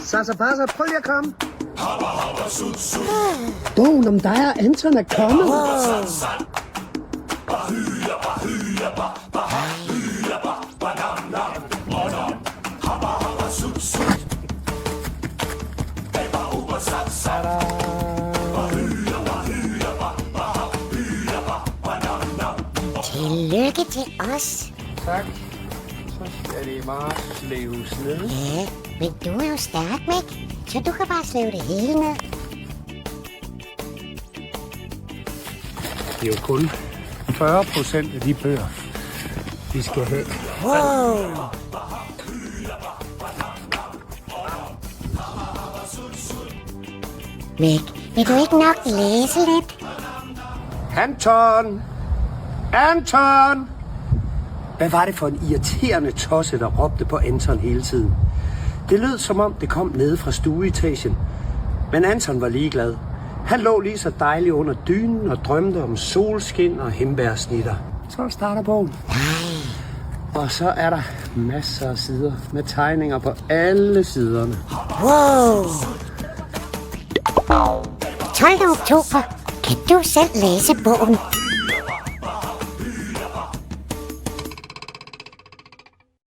Sasa Pasa, prøv lige at komme. Bogen om dig og Anton er kommet. Tillykke til os. Tak. Så skal det bare slæves ned. Ja, men du er jo stærk, Mick, så du kan bare slæve det hele ned. Det er jo kun 40% af de bøger, vi skal have. Wow. Mick, vil du ikke nok læse lidt? Anton! Anton! Hvad var det for en irriterende tosse, der råbte på Anton hele tiden? Det lød som om, det kom nede fra stueetagen. Men Anton var ligeglad. Han lå lige så dejligt under dynen og drømte om solskin og hindbærsnitter. Så starter bogen. Og så er der masser af sider med tegninger på alle siderne. Wow. 12. oktober kan du selv læse bogen.